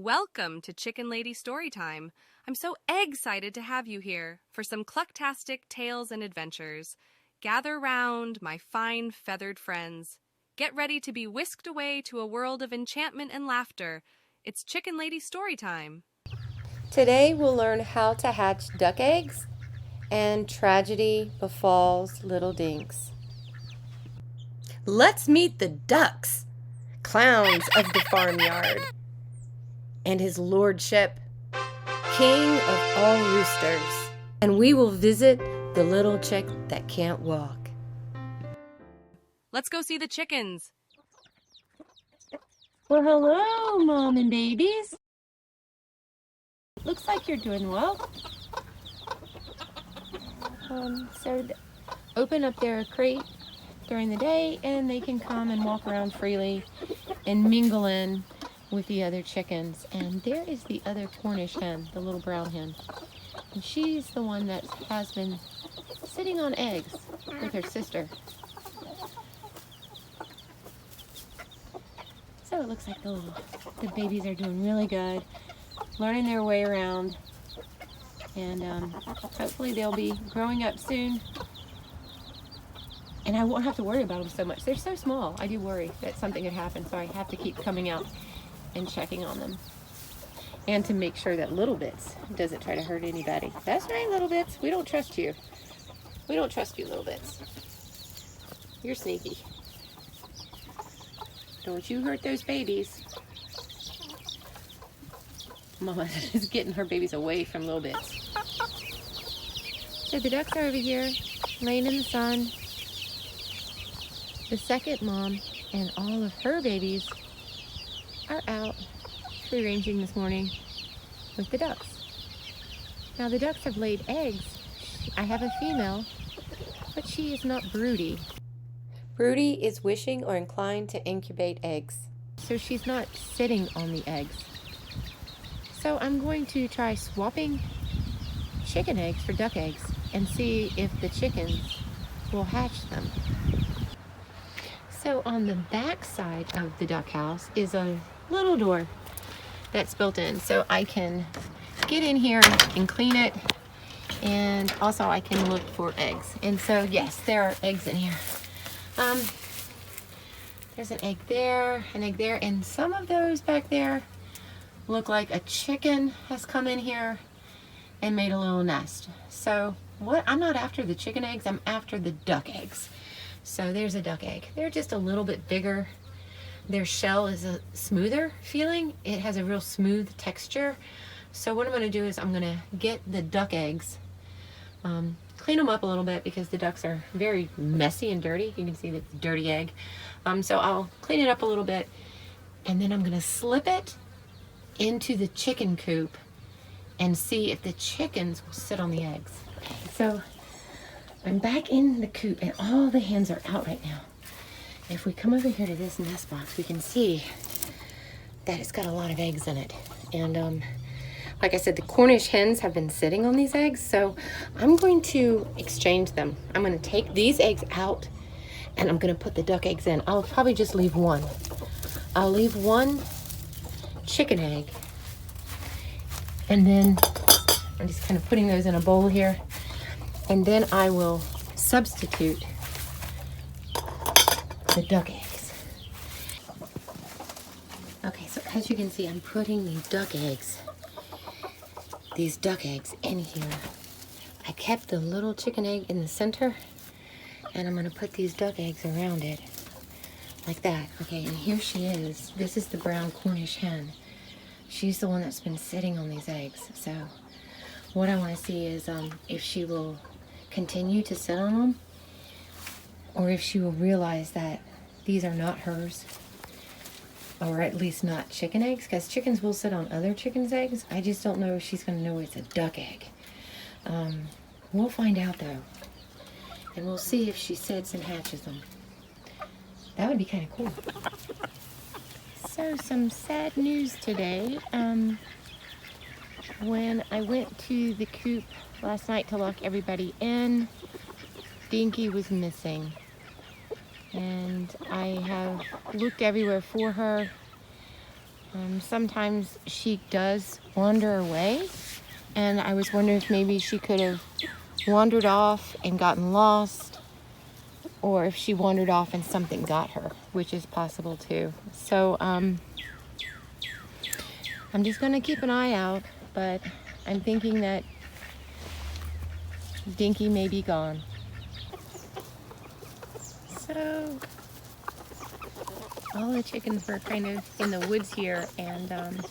Welcome to Chicken Lady Storytime. I'm so excited to have you here for some clucktastic tales and adventures. Gather round, my fine feathered friends. Get ready to be whisked away to a world of enchantment and laughter. It's Chicken Lady Storytime. Today we'll learn how to hatch duck eggs and tragedy befalls Lil Dinks. Let's meet the ducks, clowns of the farmyard, and his lordship, king of all roosters. And we will visit the little chick that can't walk. Let's go see the chickens. Well, hello, Mom and babies. Looks like you're doing well. Open up their crate during the day and they can come and walk around freely and mingle in with the other chickens. And there is the other Cornish hen, the little brown hen. And she's the one that has been sitting on eggs with her sister. So it looks like the babies are doing really good, learning their way around, and hopefully they'll be growing up soon. And I won't have to worry about them so much. They're so small. I do worry that something could happen, so I have to keep coming out and checking on them. And to make sure that Little Bits doesn't try to hurt anybody. That's right, Little Bits. We don't trust you. We don't trust you, Little Bits. You're sneaky. Don't you hurt those babies. Mama is getting her babies away from Little Bits. So the ducks are over here, laying in the sun. The second mom and all of her babies are out free ranging this morning with the ducks. Now the ducks have laid eggs. I have a female, but she is not broody. Broody is wishing or inclined to incubate eggs. So she's not sitting on the eggs. So I'm going to try swapping chicken eggs for duck eggs and see if the chickens will hatch them. So on the back side of the duck house is a little door that's built in. So I can get in here and clean it, and also I can look for eggs. And so yes, there are eggs in here. There's an egg there, and some of those back there look like a chicken has come in here and made a little nest. So I'm not after the chicken eggs, I'm after the duck eggs. So there's a duck egg. They're just a little bit bigger. Their shell is a smoother feeling. It has a real smooth texture. So what I'm going to do is I'm going to get the duck eggs, clean them up a little bit because the ducks are very messy and dirty. You can see the dirty egg. So I'll clean it up a little bit, and then I'm going to slip it into the chicken coop and see if the chickens will sit on the eggs. Okay, so I'm back in the coop and all the hens are out right now. If we come over here to this nest box, we can see that it's got a lot of eggs in it. And like I said, the Cornish hens have been sitting on these eggs, so I'm going to exchange them. I'm going to take these eggs out and I'm going to put the duck eggs in. I'll probably just leave one. I'll leave one chicken egg, and then I'm just kind of putting those in a bowl here, and then I will substitute the duck eggs. Okay, so as you can see, I'm putting these duck eggs in here. I kept the little chicken egg in the center, and I'm going to put these duck eggs around it like that. Okay, and here she is. This is the brown Cornish hen. She's the one that's been sitting on these eggs. So what I want to see is if she will continue to sit on them, or if she will realize that these are not hers, or at least not chicken eggs, because chickens will sit on other chickens' eggs. I just don't know if she's going to know it's a duck egg. We'll find out though, and we'll see if she sits and hatches them. That would be kind of cool. So some sad news today. When I went to the coop last night to lock everybody in, Dinky was missing. And I have looked everywhere for her. Sometimes she does wander away, and I was wondering if maybe she could have wandered off and gotten lost, or if she wandered off and something got her, which is possible too. So I'm just gonna keep an eye out, but I'm thinking that Dinky may be gone. So all the chickens were kind of in the woods here, and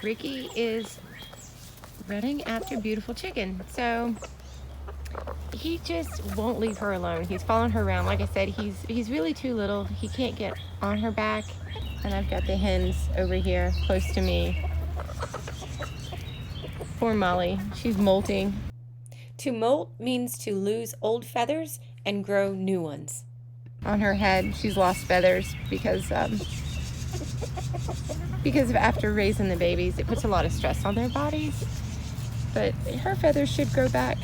Ricky is running after Beautiful Chicken. So he just won't leave her alone. He's following her around. Like I said, he's really too little. He can't get on her back. And I've got the hens over here close to me. Poor Molly, she's molting. To molt means to lose old feathers and grow new ones. On her head, she's lost feathers because of after raising the babies, it puts a lot of stress on their bodies. But her feathers should grow back.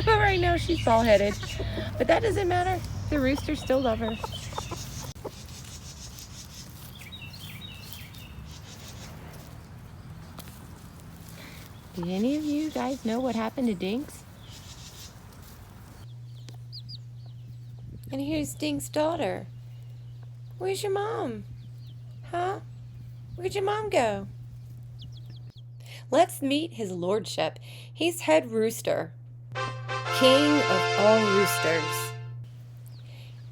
Right now she's bald-headed, but that doesn't matter. The roosters still love her. Did any of you guys know what happened to Dinks? And here's Dink's daughter. Where's your mom? Huh? Where'd your mom go? Let's meet his lordship. He's head rooster, king of all roosters.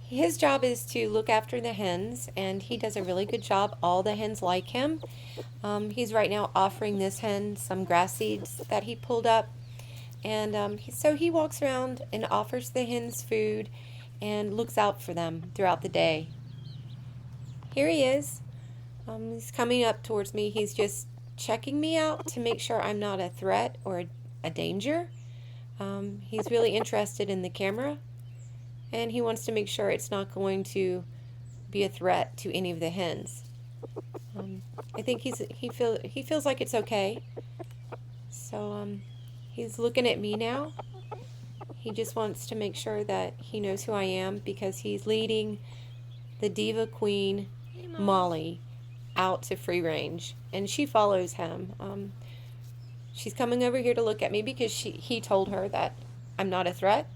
His job is to look after the hens, and he does a really good job. All the hens like him. He's right now offering this hen some grass seeds that he pulled up. And so he walks around and offers the hens food and looks out for them throughout the day. Here he is. He's coming up towards me. He's just checking me out to make sure I'm not a threat or a danger. He's really interested in the camera, and he wants to make sure it's not going to be a threat to any of the hens. I think he feels like it's okay. So he's looking at me now. He just wants to make sure that he knows who I am, because he's leading the diva queen, Molly, out to free range, and she follows him. She's coming over here to look at me because he told her that I'm not a threat,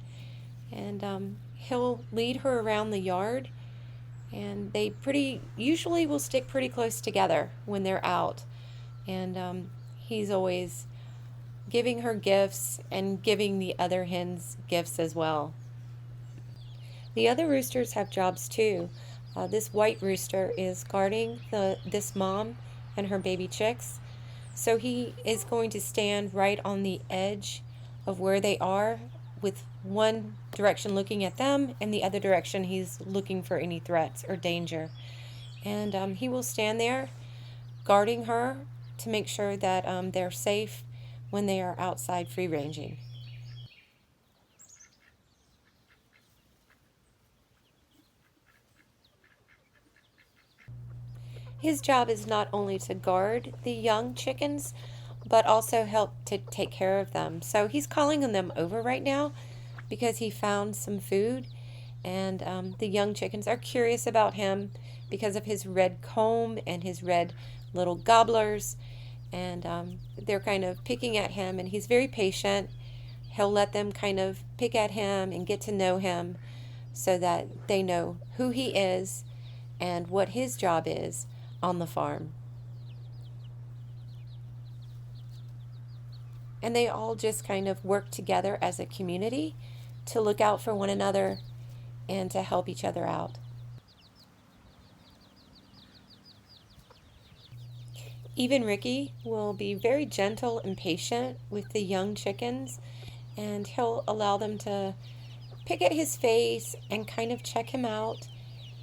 and he'll lead her around the yard, and they usually will stick pretty close together when they're out, and he's always giving her gifts and giving the other hens gifts as well. The other roosters have jobs too. This white rooster is guarding this mom and her baby chicks. So he is going to stand right on the edge of where they are, with one direction looking at them and the other direction he's looking for any threats or danger. And he will stand there guarding her to make sure that they're safe when they are outside free ranging. His job is not only to guard the young chickens, but also help to take care of them. So he's calling on them over right now because he found some food, and the young chickens are curious about him because of his red comb and his red little gobblers, and they're kind of picking at him, and he's very patient. He'll let them kind of pick at him and get to know him so that they know who he is and what his job is on the farm. And they all just kind of work together as a community to look out for one another and to help each other out. Even Ricky will be very gentle and patient with the young chickens, and he'll allow them to pick at his face and kind of check him out,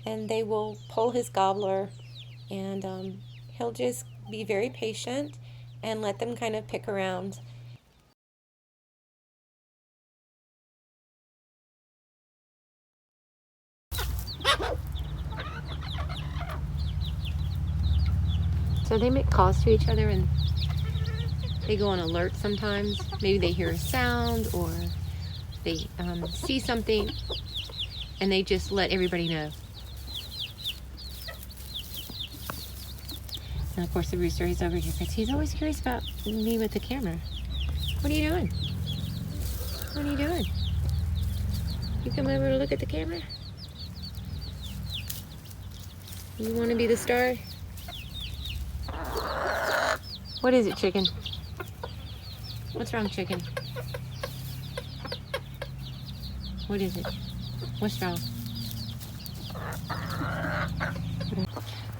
and they will pull his gobbler, and he'll just be very patient and let them kind of pick around. So they make calls to each other, and they go on alert sometimes. Maybe they hear a sound, or they see something, and they just let everybody know. And of course the rooster is over here because he's always curious about me with the camera. What are you doing? What are you doing? You come over to look at the camera? You want to be the star? What is it, chicken? What's wrong, chicken? What is it? What's wrong?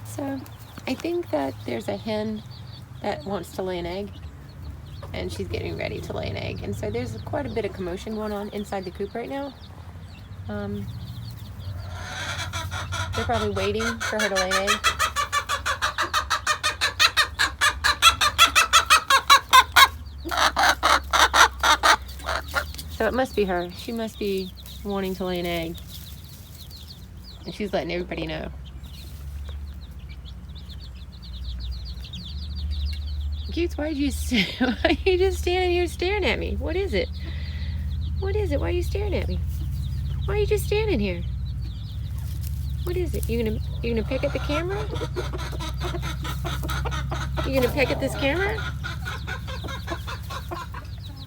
So, I think that there's a hen that wants to lay an egg, and she's getting ready to lay an egg. And so there's quite a bit of commotion going on inside the coop right now. They're probably waiting for her to lay an egg. So it must be her. She must be wanting to lay an egg. And she's letting everybody know. Cutes, why are you just standing here staring at me? What is it? What is it? Why are you staring at me? Why are you just standing here? What is it? You gonna peck at the camera? You gonna peck at this camera?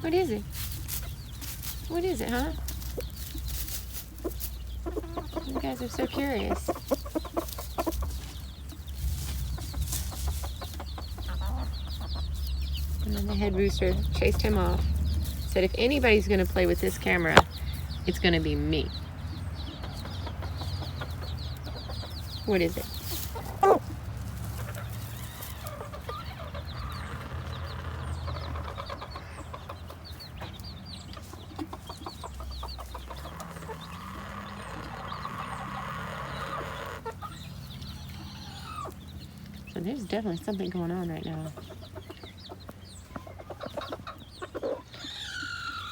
What is it? What is it, huh? You guys are so curious. And then the head rooster chased him off. Said if anybody's gonna play with this camera, it's gonna be me. What is it? So there's definitely something going on right now.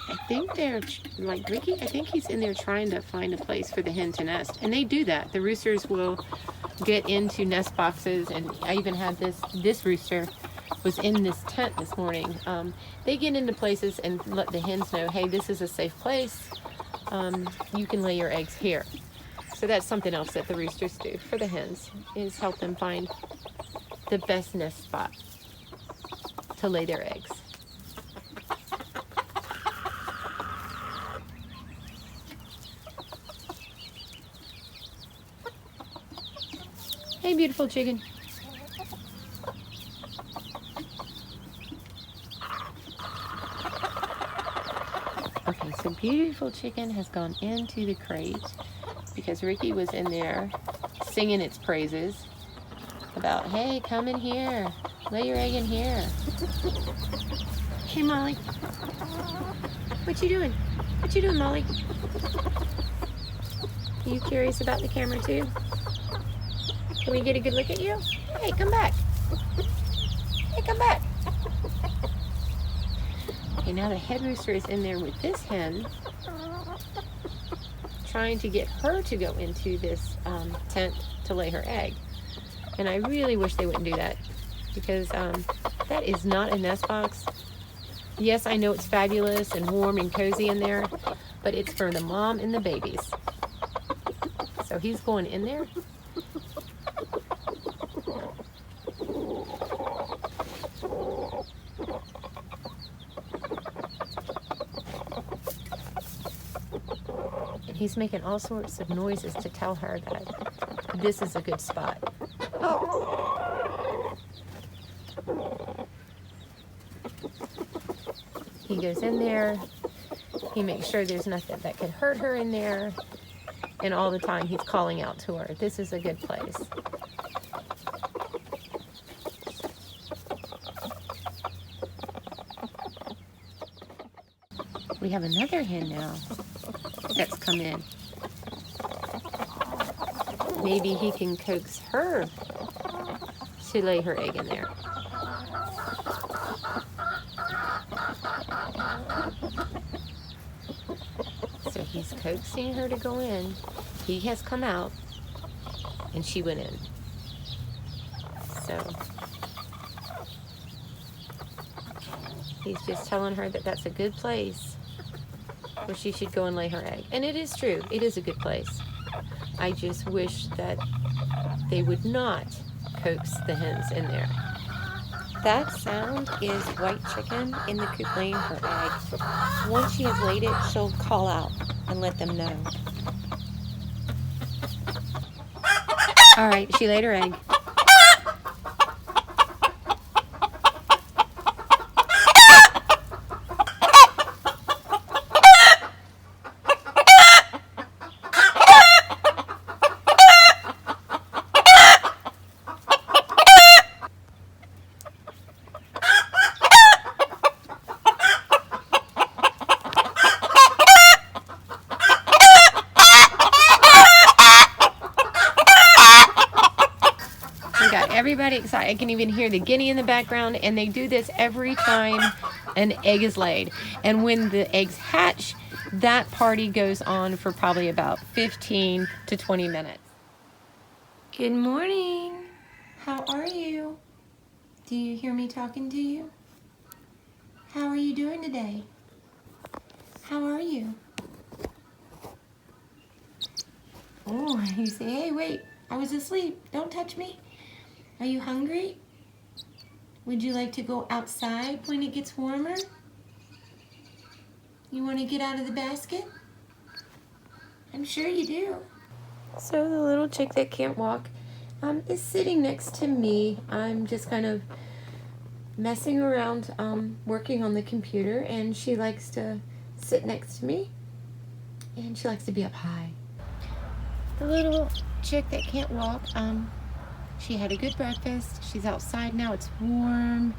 I think they're, like Ricky, I think he's in there trying to find a place for the hen to nest. And they do that. The roosters will get into nest boxes, and I even had this rooster was in this tent this morning. They get into places and let the hens know, hey, this is a safe place. You can lay your eggs here. So that's something else that the roosters do for the hens, is help them find the best nest spot to lay their eggs. Hey, beautiful chicken. Okay, so beautiful chicken has gone into the crate because Ricky was in there singing its praises about, hey, come in here, lay your egg in here. Hey, Molly. What you doing? What you doing, Molly? Are you curious about the camera too? Can we get a good look at you? Hey, come back. Hey, come back. Okay, now the head rooster is in there with this hen, trying to get her to go into this tent to lay her egg. And I really wish they wouldn't do that, because that is not a nest box. Yes, I know it's fabulous and warm and cozy in there, but it's for the mom and the babies. So he's going in there. And he's making all sorts of noises to tell her that this is a good spot. He goes in there, he makes sure there's nothing that could hurt her in there, and all the time he's calling out to her, this is a good place. We have another hen now that's come in. Maybe he can coax her to lay her egg in there. So he's coaxing her to go in. He has come out, and she went in. So he's just telling her that that's a good place where she should go and lay her egg. And it is true. It is a good place. I just wish that they would not coax the hens in there. That sound is white chicken in the coop laying her egg. Once she has laid it, she'll call out and let them know. All right, she laid her egg. Got everybody excited. I can even hear the guinea in the background, and they do this every time an egg is laid. And when the eggs hatch, that party goes on for probably about 15 to 20 minutes. Good morning. How are you? Do you hear me talking to you? How are you doing today? How are you? Oh, you say, hey, wait, I was asleep. Don't touch me. Are you hungry? Would you like to go outside when it gets warmer? You want to get out of the basket? I'm sure you do. So the little chick that can't walk is sitting next to me. I'm just kind of messing around, working on the computer, and she likes to sit next to me, and she likes to be up high. The little chick that can't walk, she had a good breakfast. She's outside now. It's warm.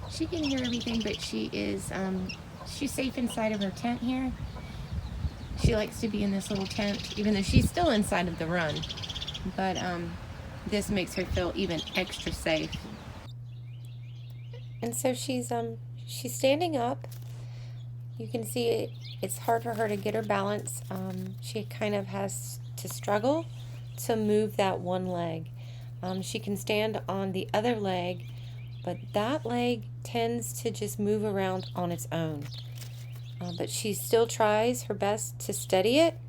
She can hear everything, but she's safe inside of her tent here. She likes to be in this little tent, even though she's still inside of the run. But this makes her feel even extra safe. And so she's standing up. You can see it's hard for her to get her balance. She kind of has to struggle to move that one leg. She can stand on the other leg, but that leg tends to just move around on its own. But she still tries her best to steady it,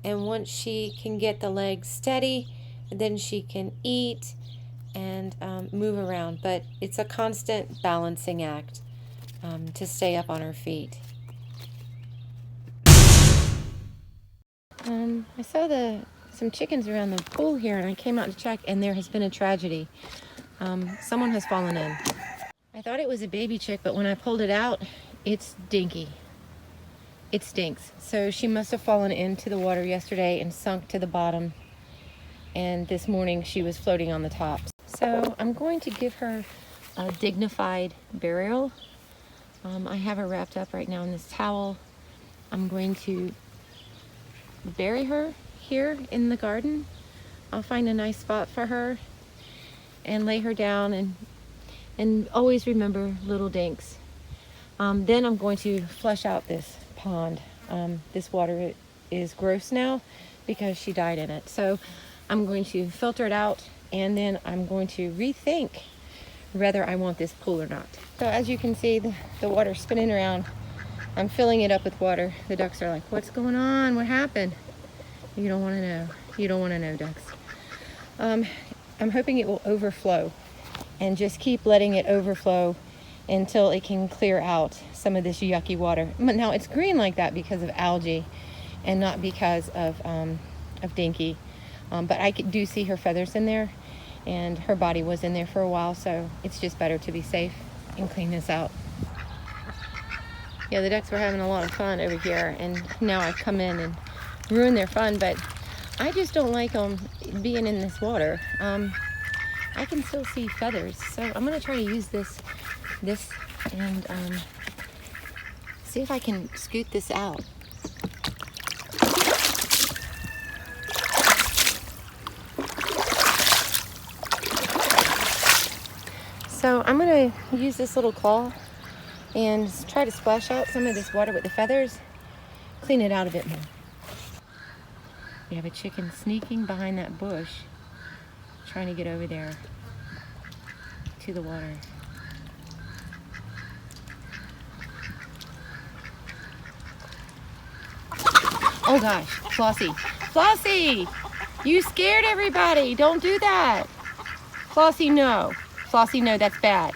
and once she can get the leg steady, then she can eat and move around. But it's a constant balancing act to stay up on her feet. I saw some chickens around the pool here, and I came out to check, and there has been a tragedy. Someone has fallen in. I thought it was a baby chick, but when I pulled it out, it's Dinky. It stinks. So she must have fallen into the water yesterday and sunk to the bottom, and this morning she was floating on the top. So I'm going to give her a dignified burial. I have her wrapped up right now in this towel. I'm going to bury her here in the garden. I'll find a nice spot for her and lay her down, and always remember Lil Dinks. Then I'm going to flush out this pond. This water is gross now because she died in it. So I'm going to filter it out, and then I'm going to rethink whether I want this pool or not. So as you can see, the water's spinning around. I'm filling it up with water. The ducks are like, what's going on? What happened? You don't want to know. You don't want to know, ducks. I'm hoping it will overflow, and just keep letting it overflow until it can clear out some of this yucky water. Now it's green like that because of algae and not because of Dinky. But I do see her feathers in there, and her body was in there for a while, so it's just better to be safe and clean this out. Yeah, the ducks were having a lot of fun over here, and now I've come in and ruined their fun, but I just don't like them being in this water. I can still see feathers, so I'm going to try to use this and see if I can scoot this out. So I'm going to use this little claw and try to splash out some of this water with the feathers, clean it out a bit more. We have a chicken sneaking behind that bush, trying to get over there to the water. Oh gosh, Flossie. Flossie! You scared everybody! Don't do that! Flossie, no. Flossie, no, that's bad.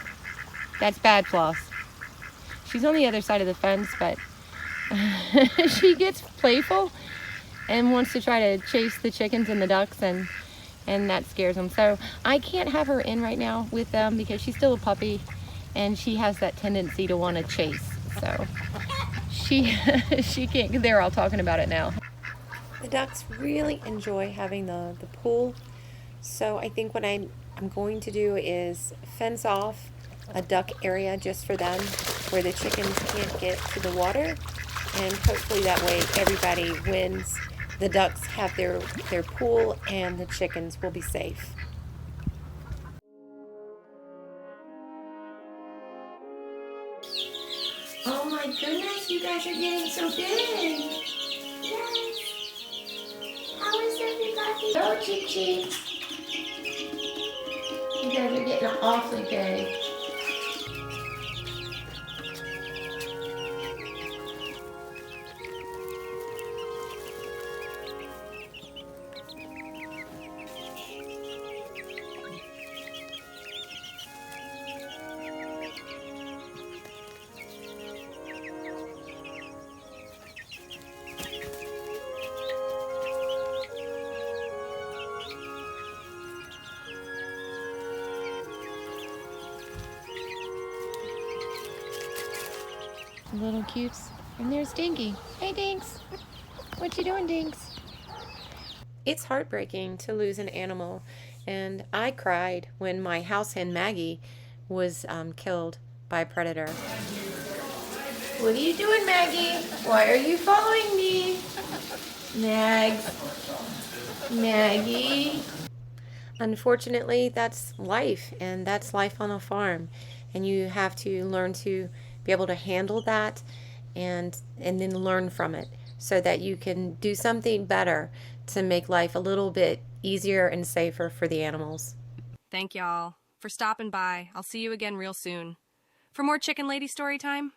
That's bad, Floss. She's on the other side of the fence, but she gets playful and wants to try to chase the chickens and the ducks, and that scares them. So I can't have her in right now with them because she's still a puppy and she has that tendency to want to chase. So she can't. They're all talking about it now. The ducks really enjoy having the pool, so I think what I'm going to do is fence off a duck area just for them where the chickens can't get to the water, and hopefully that way everybody wins. The ducks have their pool and the chickens will be safe. Oh my goodness, you guys are getting so big. Yes. How is everybody? Oh, Chi Chi. You guys are getting awfully big. Little cutes. And there's Dinky. Hey, Dinks. What you doing, Dinks? It's heartbreaking to lose an animal, and I cried when my house hen Maggie was killed by a predator. What are you doing, Maggie? Why are you following me? Mags. Maggie. Unfortunately, that's life, and that's life on a farm, and you have to learn to be able to handle that and then learn from it so that you can do something better to make life a little bit easier and safer for the animals. Thank y'all for stopping by. I'll see you again real soon. For more Chicken Lady Storytime,